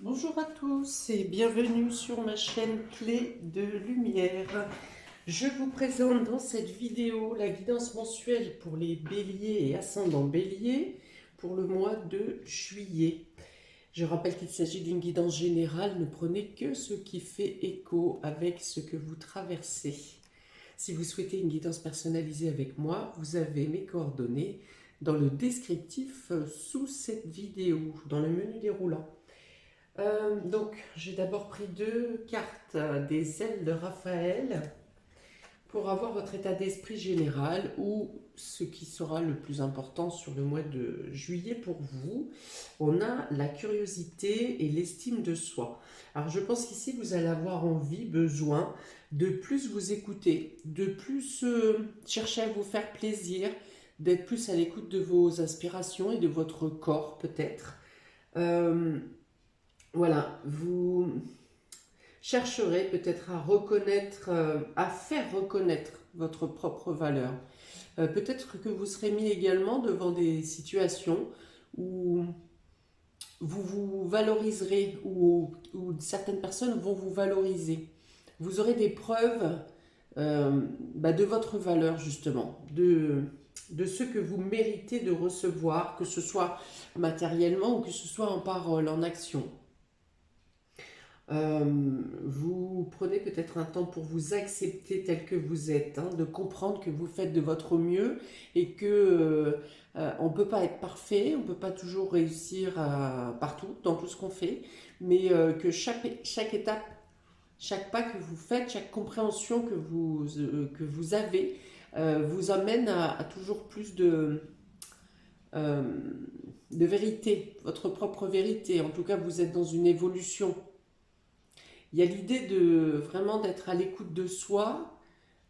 Bonjour à tous et bienvenue sur ma chaîne Clé de Lumière. Je vous présente dans cette vidéo la guidance mensuelle pour les béliers et ascendants bélier pour le mois de juillet. Je rappelle qu'il s'agit d'une guidance générale, ne prenez que ce qui fait écho avec ce que vous traversez. Si vous souhaitez une guidance personnalisée avec moi, vous avez mes coordonnées dans le descriptif sous cette vidéo, dans le menu déroulant. Donc, j'ai d'abord pris deux cartes des ailes de Raphaël pour avoir votre état d'esprit général ou ce qui sera le plus important sur le mois de juillet pour vous. On a la curiosité et l'estime de soi. Alors, je pense qu'ici, vous allez avoir envie, besoin de plus vous écouter, de plus chercher à vous faire plaisir, d'être plus à l'écoute de vos aspirations et de votre corps peut-être. Euh, voilà, vous chercherez peut-être à reconnaître, à faire reconnaître votre propre valeur. Peut-être que vous serez mis également devant des situations où vous vous valoriserez, où certaines personnes vont vous valoriser. Vous aurez des preuves de votre valeur justement, de ce que vous méritez de recevoir, que ce soit matériellement ou que ce soit en parole, en action. Vous prenez peut-être un temps pour vous accepter tel que vous êtes, hein, de comprendre que vous faites de votre mieux et que on ne peut pas être parfait, on ne peut pas toujours réussir partout, dans tout ce qu'on fait, mais que chaque étape, chaque pas que vous faites, chaque compréhension que vous avez, vous amène à toujours plus euh, de vérité, votre propre vérité. En tout cas, vous êtes dans une évolution. Il y a l'idée de vraiment d'être à l'écoute de soi,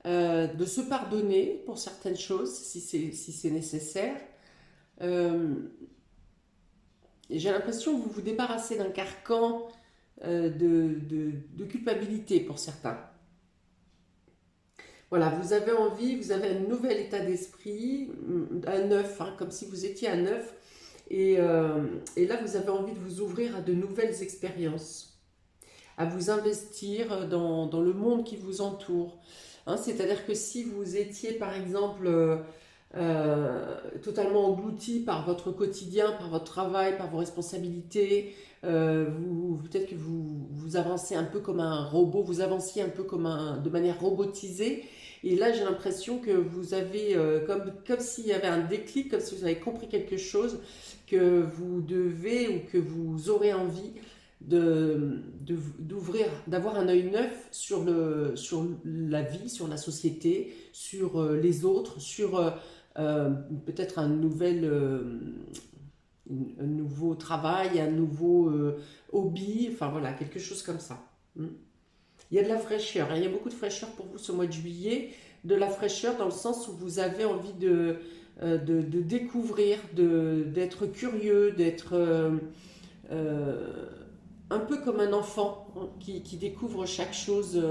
de se pardonner pour certaines choses si c'est nécessaire. Euh, J'ai l'impression que vous vous débarrassez d'un carcan de culpabilité pour certains. Voilà, vous avez envie, vous avez un nouvel état d'esprit, à neuf, hein, comme si vous étiez à neuf, et là vous avez envie de vous ouvrir à de nouvelles expériences, à vous investir dans le monde qui vous entoure. Hein, c'est-à-dire que si vous étiez par exemple totalement englouti par votre quotidien, par votre travail, par vos responsabilités, peut-être que vous avancez un peu comme un robot, vous avanciez un peu de manière robotisée. Et là, j'ai l'impression que vous avez, comme s'il y avait un déclic, comme si vous avez compris quelque chose, que vous devez ou que vous aurez envie d'ouvrir, d'avoir un œil neuf sur la vie, sur la société, sur les autres, sur euh, peut-être un nouveau travail, un nouveau hobby, enfin voilà, quelque chose comme ça. Mm. Il y a de la fraîcheur, hein, il y a beaucoup de fraîcheur pour vous ce mois de juillet, de la fraîcheur dans le sens où vous avez envie de découvrir, d'être curieux, d'être euh, un peu comme un enfant hein, qui découvre chaque chose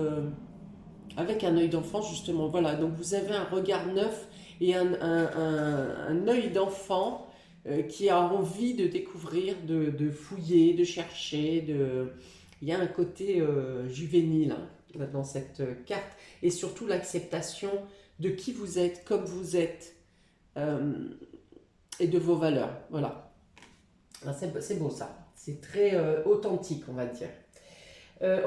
avec un œil d'enfant justement. Voilà, donc vous avez un regard neuf et un œil d'enfant qui a envie de découvrir, de fouiller, de chercher. Il y a un côté juvénile hein, là, dans cette carte et surtout l'acceptation de qui vous êtes, comme vous êtes euh, et de vos valeurs. Voilà, c'est beau ça. C'est très authentique, on va dire.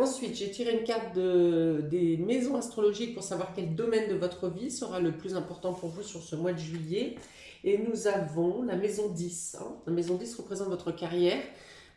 Ensuite, j'ai tiré une carte des maisons astrologiques pour savoir quel domaine de votre vie sera le plus important pour vous sur ce mois de juillet. Et nous avons la maison 10. Hein. La maison 10 représente votre carrière,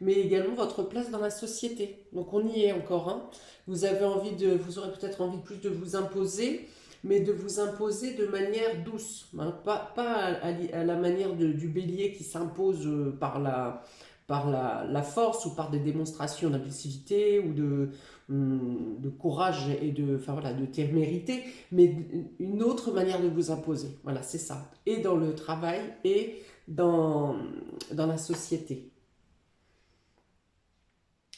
mais également votre place dans la société. Donc on y est encore. Hein. Vous aurez peut-être envie plus de vous imposer, mais de vous imposer de manière douce. Hein. Pas à la manière du bélier qui s'impose par la force ou par des démonstrations d'impulsivité ou de courage et enfin voilà, de témérité, mais une autre manière de vous imposer. Voilà, c'est ça. Et dans le travail et dans la société.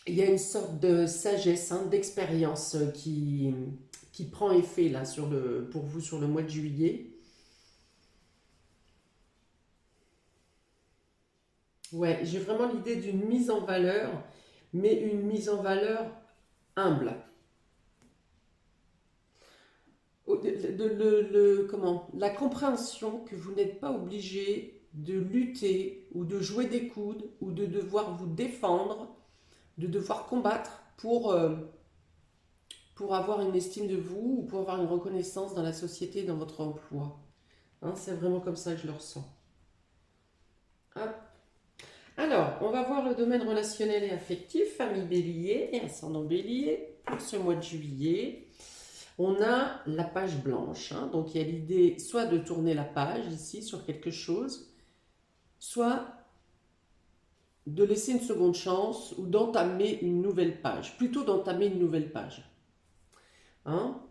Il y a une sorte de sagesse, hein, d'expérience qui prend effet là pour vous sur le mois de juillet. Ouais, j'ai vraiment l'idée d'une mise en valeur, mais une mise en valeur humble. La compréhension que vous n'êtes pas obligé de lutter ou de jouer des coudes ou de devoir vous défendre, de devoir combattre pour avoir une estime de vous ou pour avoir une reconnaissance dans la société, dans votre emploi. Hein, c'est vraiment comme ça que je le ressens. Hop. Alors, on va voir le domaine relationnel et affectif, famille bélier et ascendant bélier pour ce mois de juillet. On a la page blanche, hein, donc il y a l'idée soit de tourner la page ici sur quelque chose, soit de laisser une seconde chance ou d'entamer une nouvelle page, plutôt d'entamer une nouvelle page. Hein?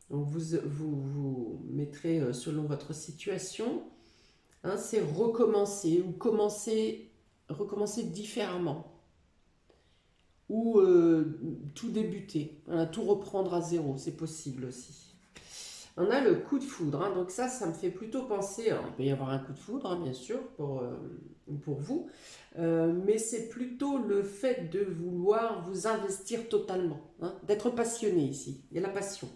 Donc vous mettrez selon votre situation, hein, c'est recommencer ou recommencer différemment ou tout débuter, hein, tout reprendre à zéro, c'est possible aussi. On a le coup de foudre, hein, donc ça me fait plutôt penser, alors, il peut y avoir un coup de foudre, hein, bien sûr, pour vous, mais c'est plutôt le fait de vouloir vous investir totalement, hein, d'être passionné ici, il y a la passion.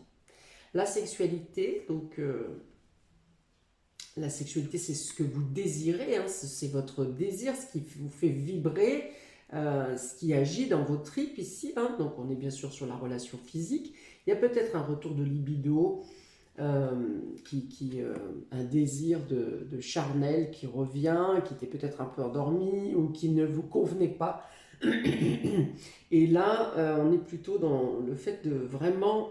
La sexualité, donc la sexualité c'est ce que vous désirez, hein, c'est votre désir, ce qui vous fait vibrer, ce qui agit dans vos tripes ici, hein, donc on est bien sûr sur la relation physique, il y a peut-être un retour de libido, un désir de charnel qui revient, qui était peut-être un peu endormi ou qui ne vous convenait pas. Et là, on est plutôt dans le fait de vraiment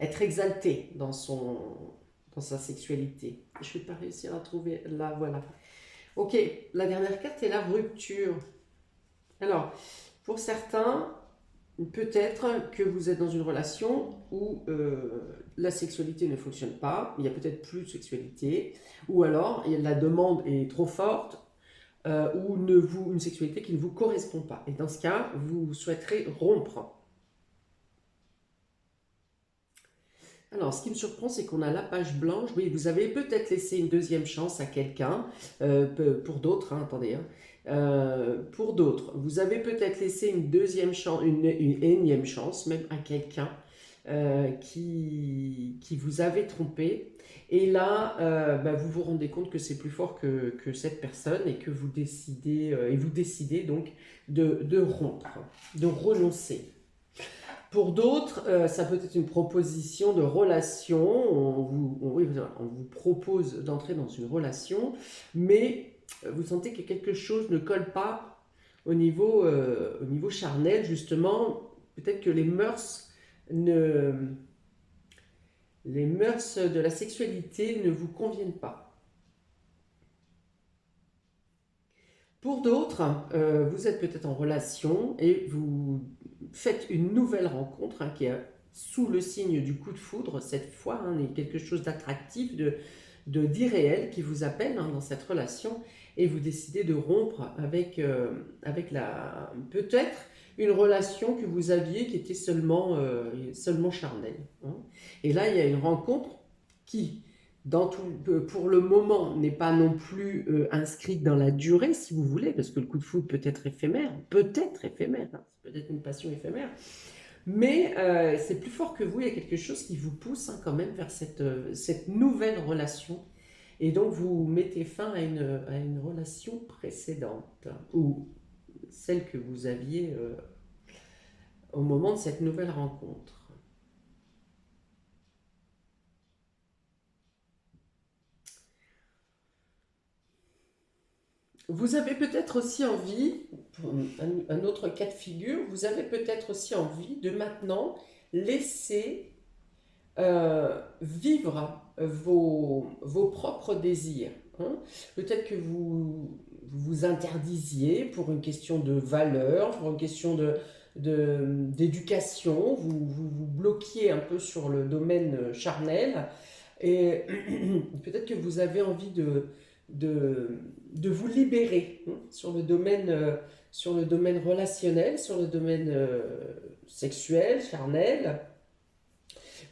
être exalté dans sa sexualité. Je ne vais pas réussir à trouver, là, voilà. Ok, la dernière carte est la rupture. Alors, pour certains, peut-être que vous êtes dans une relation où la sexualité ne fonctionne pas, il n'y a peut-être plus de sexualité, ou alors la demande est trop forte, ou une sexualité qui ne vous correspond pas. Et dans ce cas, vous souhaiterez rompre. Alors, ce qui me surprend, c'est qu'on a la page blanche. Oui, vous avez peut-être laissé une deuxième chance à quelqu'un. Pour d'autres, hein, attendez. Hein. Pour d'autres, vous avez peut-être laissé une deuxième chance, une énième chance, même à quelqu'un qui vous avait trompé. Et là, vous vous rendez compte que c'est plus fort que cette personne et que vous décidez donc de rompre, de renoncer. Pour d'autres, ça peut être une proposition de relation, on vous propose d'entrer dans une relation, mais vous sentez que quelque chose ne colle pas au niveau charnel, justement, peut-être que les mœurs de la sexualité ne vous conviennent pas. Pour d'autres, vous êtes peut-être en relation et vous faites une nouvelle rencontre, hein, qui est sous le signe du coup de foudre cette fois, hein, quelque chose d'attractif, d'irréel qui vous appelle, hein, dans cette relation, et vous décidez de rompre avec peut-être une relation que vous aviez qui était seulement charnelle. Hein. Et là, il y a une rencontre qui, pour le moment, n'est pas non plus inscrite dans la durée, si vous voulez, parce que le coup de foudre peut être éphémère, hein, c'est peut-être une passion éphémère, mais c'est plus fort que vous, il y a quelque chose qui vous pousse, hein, quand même vers cette nouvelle relation, et donc vous mettez fin à une relation précédente, ou celle que vous aviez au moment de cette nouvelle rencontre. Vous avez peut-être aussi envie, pour un autre cas de figure, vous avez peut-être aussi envie de maintenant laisser vivre vos propres désirs. Hein. Peut-être que vous vous interdisiez pour une question de valeur, pour une question d'éducation, vous bloquiez un peu sur le domaine charnel, et peut-être que vous avez envie de vous libérer, hein, sur le domaine relationnel, sur le domaine sexuel, charnel.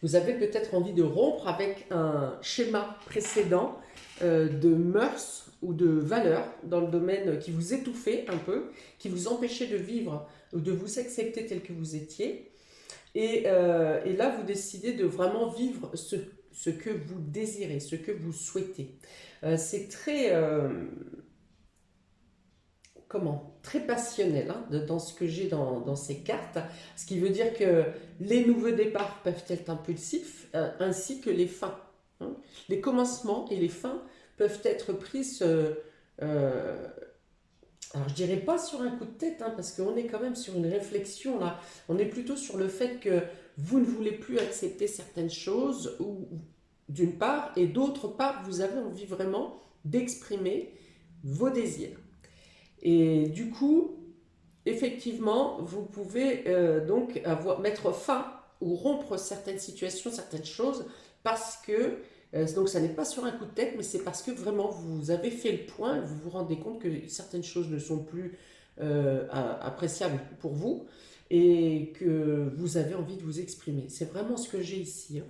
Vous avez peut-être envie de rompre avec un schéma précédent de mœurs ou de valeurs dans le domaine qui vous étouffait un peu, qui vous empêchait de vivre ou de vous accepter tel que vous étiez. Et là, vous décidez de vraiment vivre ce que vous désirez, ce que vous souhaitez. C'est très, très passionnel hein, dans ce que j'ai dans ces cartes, ce qui veut dire que les nouveaux départs peuvent être impulsifs, ainsi que les fins. Hein. Les commencements et les fins peuvent être prises, alors je dirais pas sur un coup de tête, hein, parce qu'on est quand même sur une réflexion là, on est plutôt sur le fait que vous ne voulez plus accepter certaines choses, ou d'une part, et d'autre part, vous avez envie vraiment d'exprimer vos désirs. Et du coup, effectivement, vous pouvez donc mettre fin ou rompre certaines situations, certaines choses, parce que, donc ça n'est pas sur un coup de tête, mais c'est parce que vraiment vous avez fait le point, vous vous rendez compte que certaines choses ne sont plus appréciables pour vous, et que vous avez envie de vous exprimer. C'est vraiment ce que j'ai ici. Hein.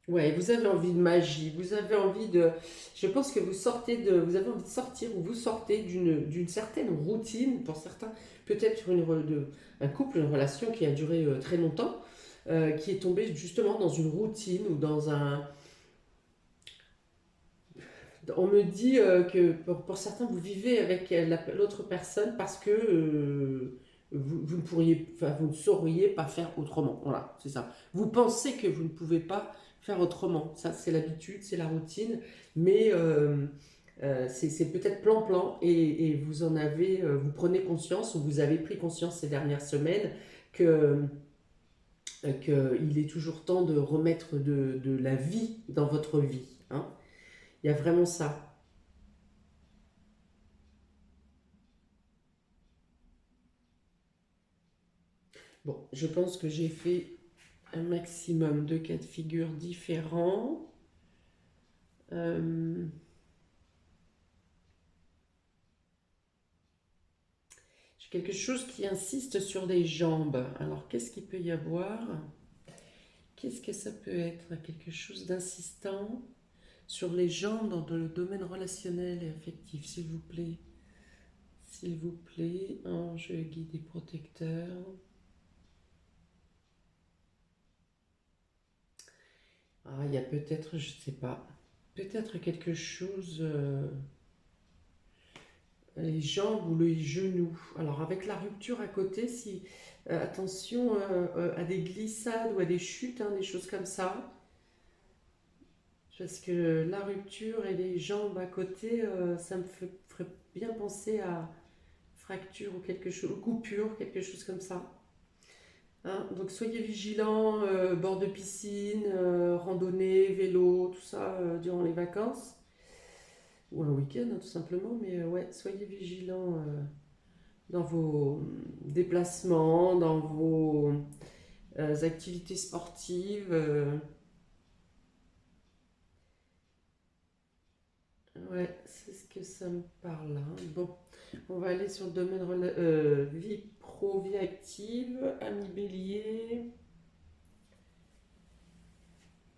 Ouais, vous avez envie de magie, vous avez envie de... Je pense que vous avez envie de sortir ou vous sortez d'une certaine routine, pour certains, peut-être sur un couple, une relation qui a duré très longtemps, qui est tombé justement dans une routine ou dans un... On me dit que pour certains, vous vivez avec l'autre personne parce que vous ne pourriez, enfin, vous ne sauriez pas faire autrement. Voilà, c'est ça. Vous pensez que vous ne pouvez pas faire autrement. Ça, c'est l'habitude, c'est la routine, mais c'est peut-être plan-plan et vous en avez, vous prenez conscience ou vous avez pris conscience ces dernières semaines que qu'il est toujours temps de remettre de la vie dans votre vie. Hein. Il y a vraiment ça. Bon, je pense que j'ai fait un maximum de cas de figure différents. Euh, j'ai quelque chose qui insiste sur les jambes. Alors, qu'est-ce qu'il peut y avoir? Qu'est-ce que ça peut être? Quelque chose d'insistant sur les jambes dans le domaine relationnel et affectif, s'il vous plaît. S'il vous plaît, ange, guide et protecteur. Ah, il y a peut-être, je ne sais pas, peut-être quelque chose... les jambes ou les genoux. Alors avec la rupture à côté, si attention à des glissades ou à des chutes, hein, des choses comme ça. Parce que la rupture et les jambes à côté, ça me ferait bien penser à fracture ou quelque chose, ou coupure, quelque chose comme ça. Hein, donc soyez vigilants, bord de piscine, randonnée, vélo, tout ça durant les vacances. Ou un week-end, hein, tout simplement. Mais ouais, soyez vigilants dans vos déplacements, dans vos activités sportives. Ouais, c'est ce que ça me parle. Hein. Bon, on va aller sur le domaine vie pro, vie active, ami bélier.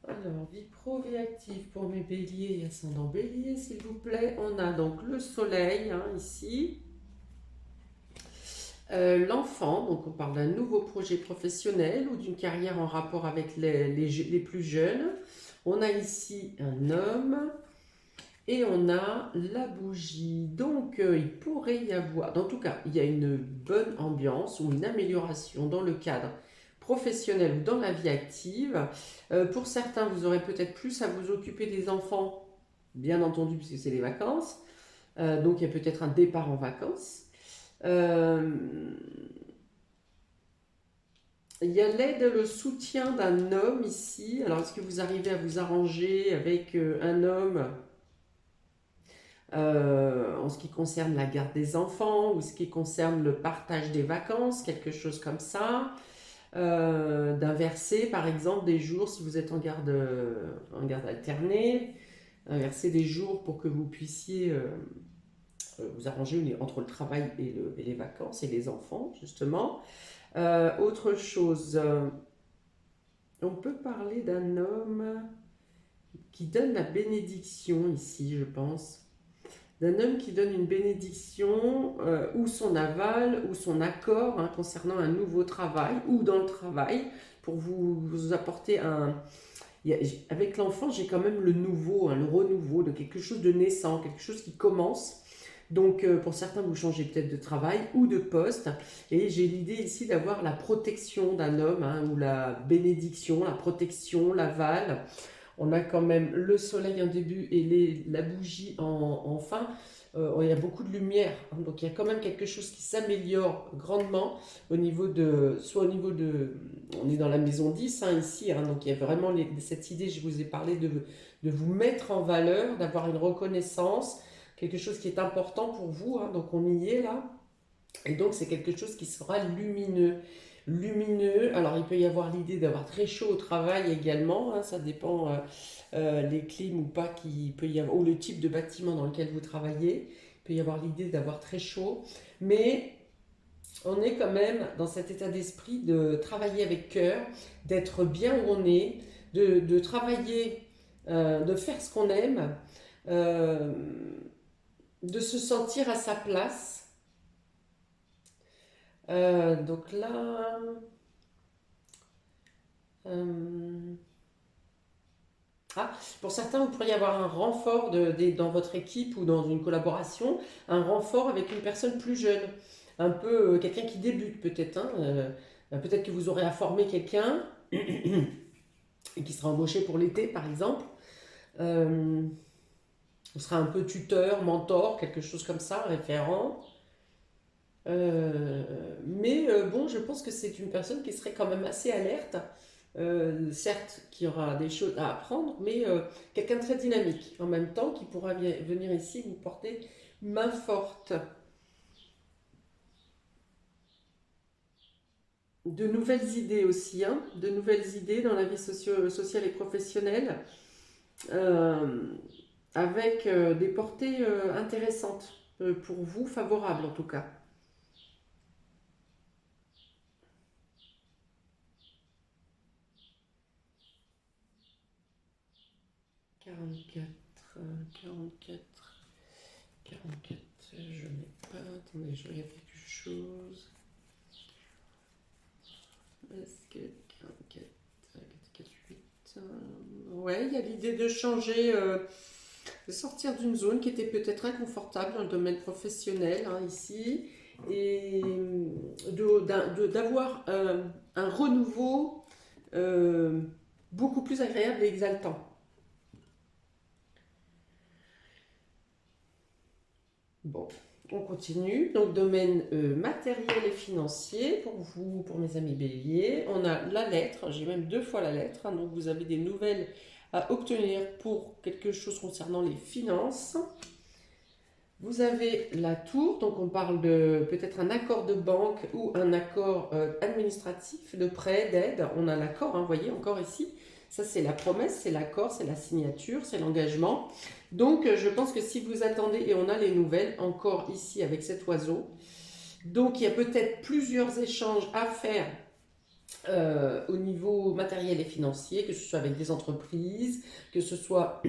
Alors, vie pro, vie active pour mes béliers et ascendant bélier, s'il vous plaît. On a donc le soleil, hein, ici. L'enfant, donc on parle d'un nouveau projet professionnel ou d'une carrière en rapport avec les plus jeunes. On a ici un homme et on a la bougie. Donc il pourrait y avoir, en tout cas, il y a une bonne ambiance ou une amélioration dans le cadre professionnel ou dans la vie active. Pour certains, vous aurez peut-être plus à vous occuper des enfants, bien entendu, puisque c'est les vacances. Donc il y a peut-être un départ en vacances. Euh, il y a l'aide, le soutien d'un homme ici. Alors, est-ce que vous arrivez à vous arranger avec un homme en ce qui concerne la garde des enfants ou ce qui concerne le partage des vacances, quelque chose comme ça? D'inverser, par exemple, des jours si vous êtes en garde alternée, inverser des jours pour que vous puissiez vous arranger entre le travail et les vacances et les enfants, justement. Autre chose, on peut parler d'un homme qui donne la bénédiction ici, je pense. D'un homme qui donne une bénédiction ou son aval ou son accord hein, concernant un nouveau travail ou dans le travail pour vous apporter un... Avec l'enfant, j'ai quand même le nouveau, hein, le renouveau de quelque chose de naissant, quelque chose qui commence. Donc pour certains, vous changez peut-être de travail ou de poste. Et j'ai l'idée ici d'avoir la protection d'un homme hein, ou la bénédiction, la protection, l'aval. On a quand même le soleil en début et la bougie en fin. Il y a beaucoup de lumière, hein, donc il y a quand même quelque chose qui s'améliore grandement au niveau de, soit au niveau de, on est dans la maison 10 hein, ici, hein, donc il y a vraiment cette idée, je vous ai parlé de vous mettre en valeur, d'avoir une reconnaissance, quelque chose qui est important pour vous, hein, donc on y est là, et donc c'est quelque chose qui sera lumineux. Lumineux, alors il peut y avoir l'idée d'avoir très chaud au travail également, hein, ça dépend les clims ou pas qu'il peut y avoir, ou le type de bâtiment dans lequel vous travaillez, il peut y avoir l'idée d'avoir très chaud, mais on est quand même dans cet état d'esprit de travailler avec cœur, d'être bien où on est, de travailler, de faire ce qu'on aime, euh, de se sentir à sa place. Donc là, euh, ah, pour certains, vous pourriez avoir un renfort dans votre équipe ou dans une collaboration, un renfort avec une personne plus jeune, un peu quelqu'un qui débute peut-être, hein, peut-être que vous aurez à former quelqu'un et qui sera embauché pour l'été par exemple. Euh, Vous serez un peu tuteur, mentor, quelque chose comme ça, référent. Bon, je pense que c'est une personne qui serait quand même assez alerte. Certes, qui aura des choses à apprendre, mais quelqu'un de très dynamique en même temps qui pourra venir ici vous porter main forte. De nouvelles idées aussi, hein, de nouvelles idées dans la vie sociale et professionnelle, euh, avec des portées intéressantes pour vous, favorables en tout cas. 44, 44, 44, je n'ai pas, attendez, je regarde quelque chose. Est-ce que 44, 48, ouais, il y a l'idée de changer, de sortir d'une zone qui était peut-être inconfortable dans le domaine professionnel, hein, ici, et d'avoir un renouveau euh, beaucoup plus agréable et exaltant. Bon, on continue. Donc, domaine matériel et financier pour vous, pour mes amis béliers. On a la lettre, j'ai même deux fois la lettre. Hein, donc, vous avez des nouvelles à obtenir pour quelque chose concernant les finances. Vous avez la tour, donc on parle de peut-être un accord de banque ou un accord administratif de prêt, d'aide. On a l'accord, hein, vous voyez, encore ici. Ça, c'est la promesse, c'est l'accord, c'est la signature, c'est l'engagement. Donc, je pense que si vous attendez, et on a les nouvelles encore ici avec cet oiseau, donc il y a peut-être plusieurs échanges à faire au niveau matériel et financier, que ce soit avec des entreprises, que ce soit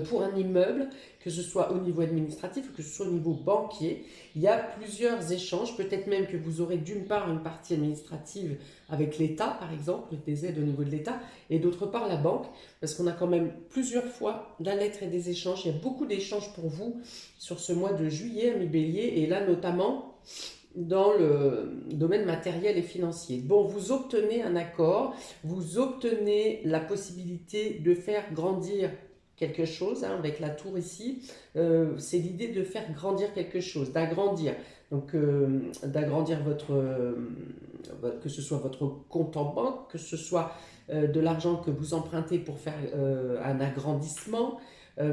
pour un immeuble, que ce soit au niveau administratif ou que ce soit au niveau banquier. Il y a plusieurs échanges, peut-être même que vous aurez d'une part une partie administrative avec l'État, par exemple, des aides au niveau de l'État, et d'autre part la banque, parce qu'on a quand même plusieurs fois la lettre et des échanges. Il y a beaucoup d'échanges pour vous sur ce mois de juillet, ami Bélier, et là notamment dans le domaine matériel et financier. Bon, vous obtenez un accord, vous obtenez la possibilité de faire grandir quelque chose, hein, avec la tour ici, c'est l'idée de faire grandir quelque chose, d'agrandir. Donc, d'agrandir que ce soit votre compte en banque, que ce soit de l'argent que vous empruntez pour faire un agrandissement,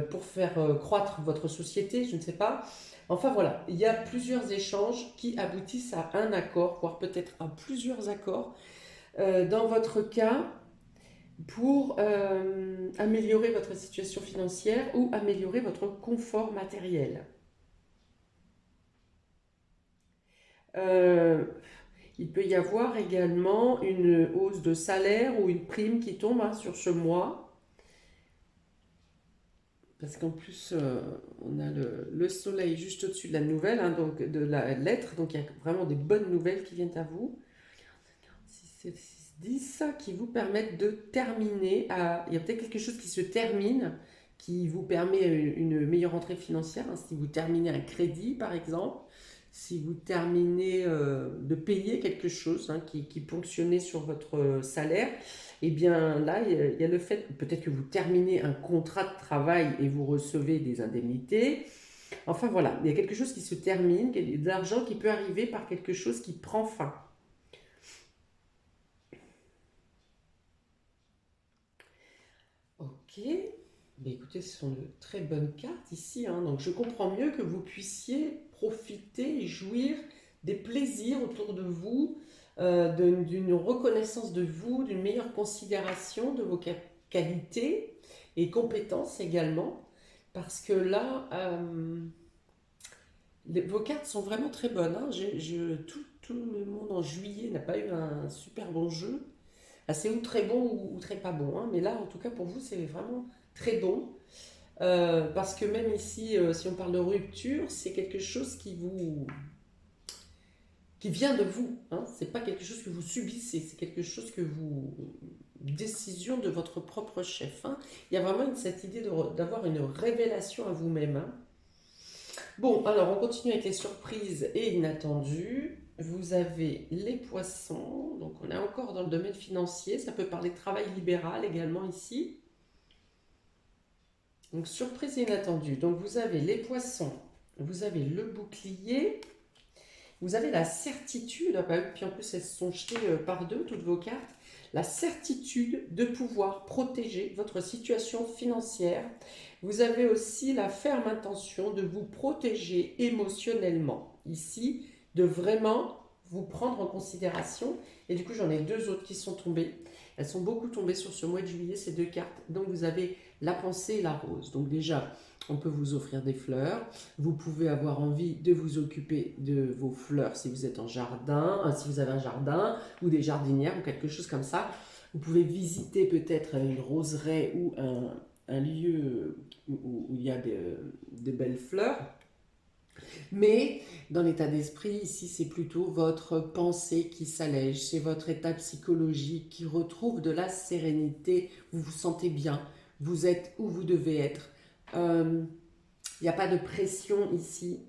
pour faire croître votre société, je ne sais pas. Enfin voilà, il y a plusieurs échanges qui aboutissent à un accord, voire peut-être à plusieurs accords. Dans votre cas, pour améliorer votre situation financière ou améliorer votre confort matériel. Euh, Il peut y avoir également une hausse de salaire ou une prime qui tombe hein, sur ce mois. Parce qu'en plus, on a le soleil juste au-dessus de la nouvelle, hein, donc de la lettre. Donc il y a vraiment des bonnes nouvelles qui viennent à vous. 6, 7, 6, 10, qui vous permettent de terminer. Il y a peut-être quelque chose qui se termine, qui vous permet une meilleure entrée financière. Hein, si vous terminez un crédit, par exemple. Si vous terminez de payer quelque chose hein, qui ponctionnait sur votre salaire, eh bien là, il y a le fait, peut-être que vous terminez un contrat de travail et vous recevez des indemnités. Enfin voilà, il y a quelque chose qui se termine, de l'argent qui peut arriver par quelque chose qui prend fin. Ok, mais écoutez, ce sont de très bonnes cartes ici, hein. Donc je comprends mieux que vous puissiez profiter et jouir des plaisirs autour de vous, d'une reconnaissance de vous, d'une meilleure considération de vos qualités et compétences également. Parce que là, vos cartes sont vraiment très bonnes, hein. Tout le monde en juillet n'a pas eu un super bon jeu. Ah, c'est ou très bon ou très pas bon, hein. Mais là, en tout cas, pour vous, c'est vraiment très bon. Parce que même ici, si on parle de rupture, c'est quelque chose qui vient de vous. Hein. C'est pas quelque chose que vous subissez, c'est quelque chose que vous décision de votre propre chef. Hein. Il y a vraiment cette idée d'avoir une révélation à vous-même. Hein. Bon, alors on continue avec les surprises et inattendues. Vous avez les poissons, donc on est encore dans le domaine financier, ça peut parler de travail libéral également ici. Donc surprise et inattendue. Donc vous avez les poissons, vous avez le bouclier, vous avez la certitude, puis en plus elles sont jetées par deux, toutes vos cartes, la certitude de pouvoir protéger votre situation financière. Vous avez aussi la ferme intention de vous protéger émotionnellement. Ici, de vraiment vous prendre en considération. Et du coup, j'en ai deux autres qui sont tombées. Elles sont beaucoup tombées sur ce mois de juillet, ces deux cartes. Donc, vous avez la pensée et la rose. Donc déjà, on peut vous offrir des fleurs. Vous pouvez avoir envie de vous occuper de vos fleurs si vous êtes en jardin, si vous avez un jardin ou des jardinières ou quelque chose comme ça. Vous pouvez visiter peut-être une roseraie ou un lieu où il y a de belles fleurs. Mais dans l'état d'esprit, ici, c'est plutôt votre pensée qui s'allège, c'est votre état psychologique qui retrouve de la sérénité, vous vous sentez bien, vous êtes où vous devez être. Il n'y a pas de pression ici.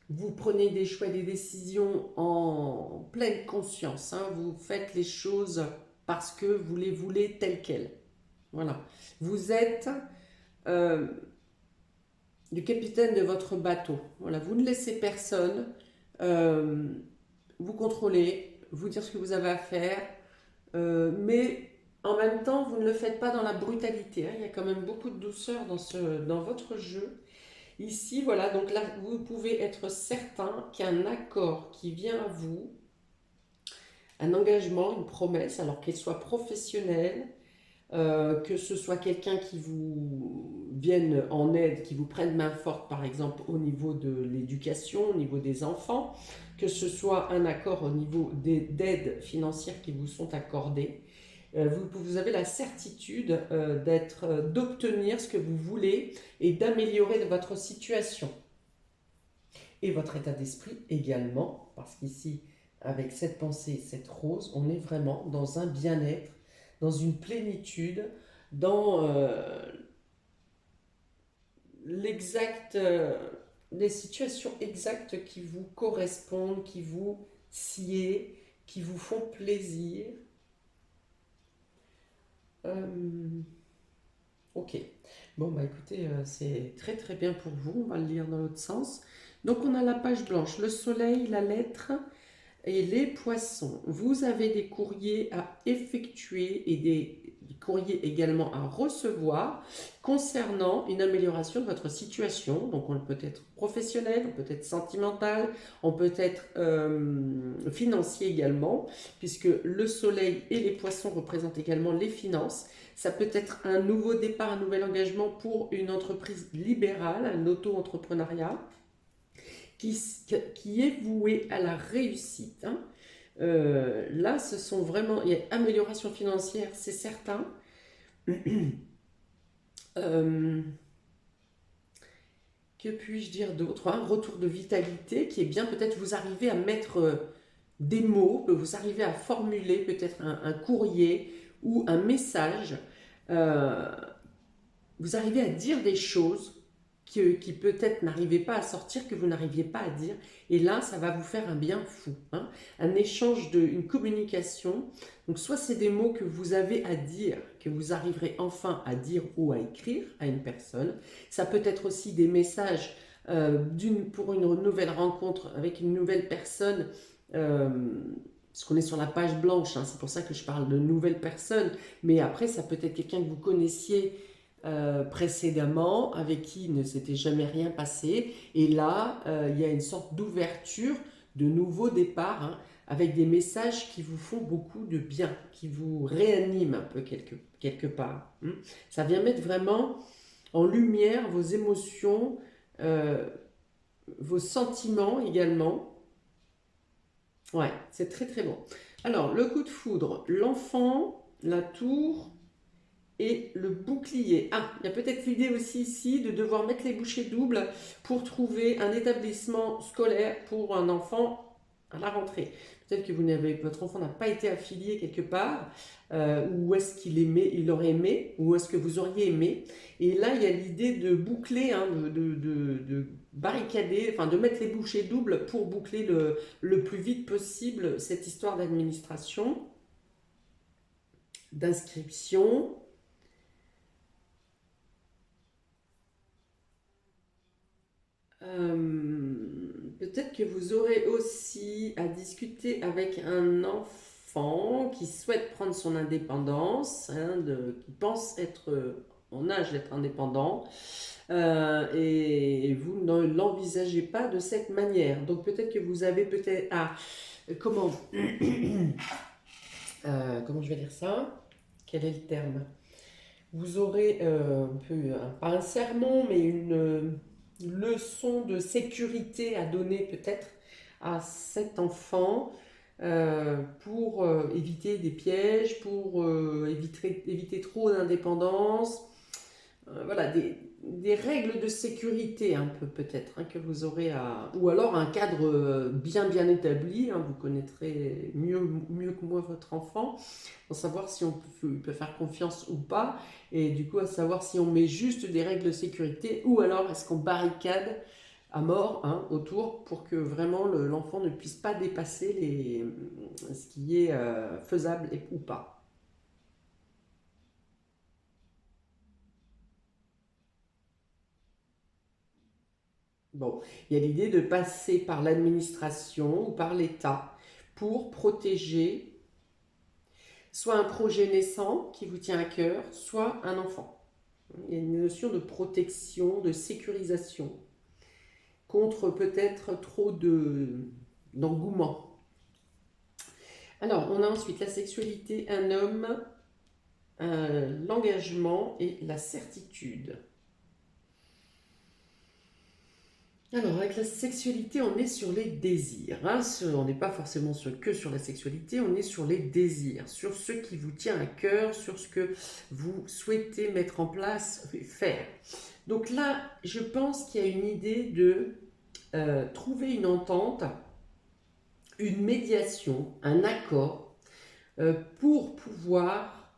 Vous prenez des choix et des décisions en pleine conscience. Hein. Vous faites les choses parce que vous les voulez telles quelles. Voilà. Vous êtes le capitaine de votre bateau. Voilà. Vous ne laissez personne vous contrôler, vous dire ce que vous avez à faire, mais en même temps, vous ne le faites pas dans la brutalité. Hein. Il y a quand même beaucoup de douceur dans votre jeu. Ici, voilà, donc là, vous pouvez être certain qu'il y a un accord qui vient à vous, un engagement, une promesse, alors qu'elle soit professionnelle, que ce soit quelqu'un qui vous vienne en aide, qui vous prenne main forte, par exemple, au niveau de l'éducation, au niveau des enfants, que ce soit un accord au niveau d'aides financières qui vous sont accordées. Vous avez la certitude d'obtenir ce que vous voulez et d'améliorer votre situation. Et votre état d'esprit également, parce qu'ici, avec cette pensée, cette rose, on est vraiment dans un bien-être, dans une plénitude, dans les situations exactes qui vous correspondent, qui vous sied, qui vous font plaisir. Ok. Bon, bah écoutez, c'est très très bien pour vous. On va le lire dans l'autre sens. Donc, on a la page blanche, le soleil, la lettre et les poissons. Vous avez des courriers à effectuer et des courriers également à recevoir concernant une amélioration de votre situation. Donc, on peut être professionnel, on peut être sentimental, on peut être financier également, puisque le soleil et les poissons représentent également les finances. Ça peut être un nouveau départ, un nouvel engagement pour une entreprise libérale, un auto-entrepreneuriat qui est voué à la réussite. Hein. Là, ce sont vraiment, il y a amélioration financière, c'est certain. Euh, que puis-je dire d'autre? Un retour de vitalité qui est bien, peut-être vous arrivez à mettre des mots, que vous arrivez à formuler peut-être un courrier ou un message. Euh, Vous arrivez à dire des choses qui peut-être n'arrivaient pas à sortir, que vous n'arriviez pas à dire. Et là, ça va vous faire un bien fou, hein. Un échange, une communication. Donc, soit c'est des mots que vous avez à dire, que vous arriverez enfin à dire ou à écrire à une personne. Ça peut être aussi des messages pour une nouvelle rencontre avec une nouvelle personne. Euh, Parce qu'on est sur la page blanche, hein, c'est pour ça que je parle de nouvelles personnes. Mais après, ça peut être quelqu'un que vous connaissiez précédemment, avec qui il ne s'était jamais rien passé. Et là, il y a une sorte d'ouverture, de nouveau départ, hein, avec des messages qui vous font beaucoup de bien, qui vous réaniment un peu quelque part, hein. Ça vient mettre vraiment en lumière vos émotions, euh, vos sentiments également. Ouais, c'est très très bon. Alors, le coup de foudre, l'enfant, la tour et le bouclier. Ah, il y a peut-être l'idée aussi ici de devoir mettre les bouchées doubles pour trouver un établissement scolaire pour un enfant à la rentrée. Peut-être que votre enfant n'a pas été affilié quelque part, ou est-ce qu'il aimait, il aurait aimé, ou est-ce que vous auriez aimé. Et là, il y a l'idée de boucler, hein, de barricader, enfin de mettre les bouchées doubles pour boucler le plus vite possible cette histoire d'administration, d'inscription. Peut-être que vous aurez aussi à discuter avec un enfant qui souhaite prendre son indépendance, hein, qui pense être en âge d'être indépendant, et vous ne l'envisagez pas de cette manière. Donc peut-être que vous avez peut-être... Ah, comment, comment je vais dire ça? Quel est le terme? Vous aurez pas un sermon, mais une leçon de sécurité à donner peut-être à cet enfant pour éviter des pièges, pour éviter trop d'indépendance. Voilà, des règles de sécurité un peu peut-être, hein, que vous aurez à... Ou alors un cadre bien établi, hein, vous connaîtrez mieux que moi votre enfant, pour savoir si il peut faire confiance ou pas, et du coup à savoir si on met juste des règles de sécurité, ou alors est-ce qu'on barricade à mort, hein, autour pour que vraiment l'enfant ne puisse pas dépasser ce qui est faisable ou pas. Bon, il y a l'idée de passer par l'administration ou par l'État pour protéger soit un projet naissant qui vous tient à cœur, soit un enfant. Il y a une notion de protection, de sécurisation contre peut-être trop d'engouement. Alors, on a ensuite la sexualité, un homme, l'engagement et la certitude. Alors, avec la sexualité, on est sur les désirs, hein. On n'est pas forcément que sur la sexualité, on est sur les désirs, sur ce qui vous tient à cœur, sur ce que vous souhaitez mettre en place, faire. Donc là, je pense qu'il y a une idée de trouver une entente, une médiation, un accord, pour pouvoir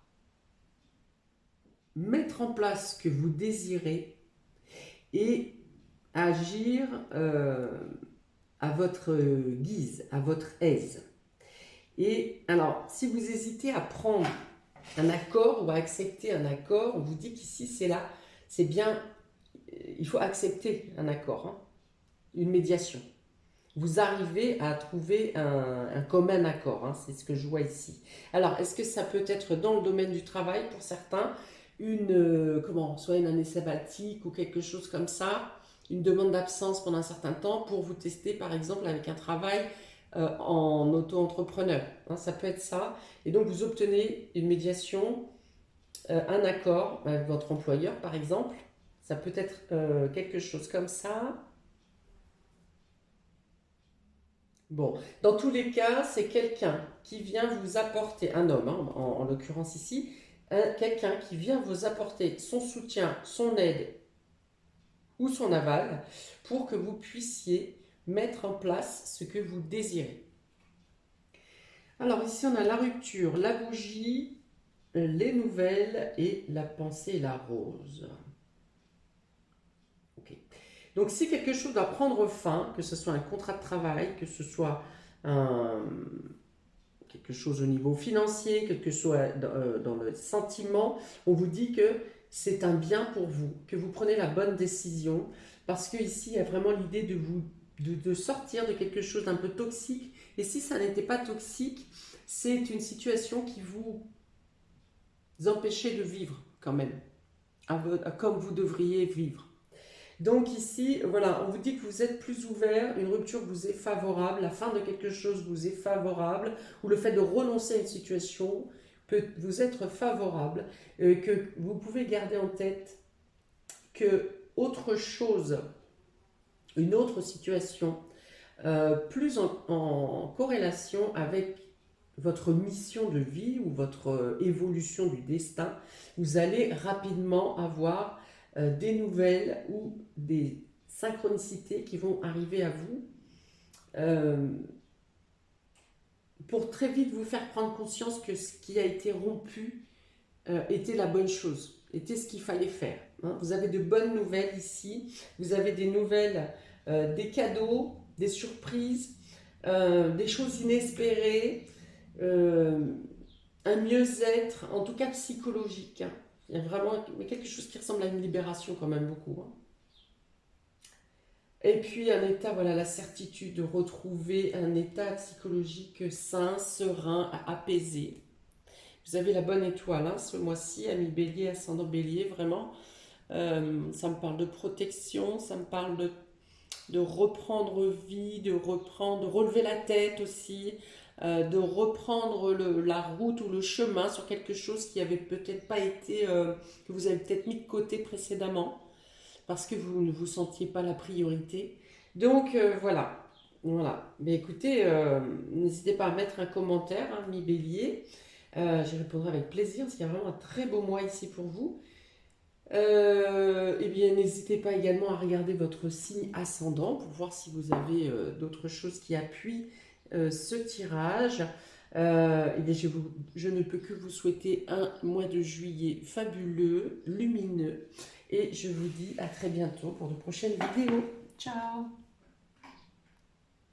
mettre en place ce que vous désirez et agir à votre guise, à votre aise. Et alors, si vous hésitez à prendre un accord ou à accepter un accord, on vous dit qu'ici c'est là, c'est bien, il faut accepter un accord, hein, une médiation. Vous arrivez à trouver un commun accord, hein, c'est ce que je vois ici. Alors, est-ce que ça peut être dans le domaine du travail pour certains, soit une année sabbatique ou quelque chose comme ça, une demande d'absence pendant un certain temps pour vous tester par exemple avec un travail en auto-entrepreneur, hein, ça peut être ça. Et donc vous obtenez une médiation, un accord avec votre employeur par exemple, ça peut être quelque chose comme ça. Bon, dans tous les cas, c'est quelqu'un qui vient vous apporter, un homme hein, en l'occurrence ici, quelqu'un qui vient vous apporter son soutien, son aide ou son aval pour que vous puissiez mettre en place ce que vous désirez. Alors ici, on a la rupture, la bougie, les nouvelles et la pensée et la rose. Ok. Donc si quelque chose doit prendre fin, que ce soit un contrat de travail, que ce soit quelque chose au niveau financier, quelque chose dans le sentiment, on vous dit que c'est un bien pour vous, que vous prenez la bonne décision, parce que ici il y a vraiment l'idée de vous de sortir de quelque chose d'un peu toxique. Et si ça n'était pas toxique, c'est une situation qui vous empêchait de vivre quand même, comme vous devriez vivre. Donc ici, voilà, on vous dit que vous êtes plus ouvert, une rupture vous est favorable, la fin de quelque chose vous est favorable, ou le fait de renoncer à une situation peut vous être favorable, que vous pouvez garder en tête que autre chose, une autre situation, plus en corrélation avec votre mission de vie ou votre évolution du destin, vous allez rapidement avoir des nouvelles ou des synchronicités qui vont arriver à vous euh, pour très vite vous faire prendre conscience que ce qui a été rompu était la bonne chose, était ce qu'il fallait faire. Hein. Vous avez de bonnes nouvelles ici, vous avez des nouvelles, des cadeaux, des surprises, des choses inespérées, euh, un mieux-être, en tout cas psychologique. Hein. Il y a vraiment quelque chose qui ressemble à une libération quand même beaucoup. Hein. Et puis un état, voilà, la certitude de retrouver un état psychologique sain, serein, apaisé. Vous avez la bonne étoile hein, ce mois-ci, ami Bélier, ascendant Bélier, vraiment. Ça me parle de protection, ça me parle de reprendre vie, de reprendre, de relever la tête aussi, de reprendre la route ou le chemin sur quelque chose qui avait peut-être pas été, que vous avez peut-être mis de côté précédemment, parce que vous ne vous sentiez pas la priorité. Donc voilà. Voilà. Mais écoutez, n'hésitez pas à mettre un commentaire, hein, mi Bélier. J'y répondrai avec plaisir, parce qu'il y a vraiment un très beau mois ici pour vous. Eh bien, n'hésitez pas également à regarder votre signe ascendant pour voir si vous avez d'autres choses qui appuient ce tirage. Eh bien, je ne peux que vous souhaiter un mois de juillet fabuleux, lumineux, et je vous dis à très bientôt pour de prochaines vidéos. Ciao!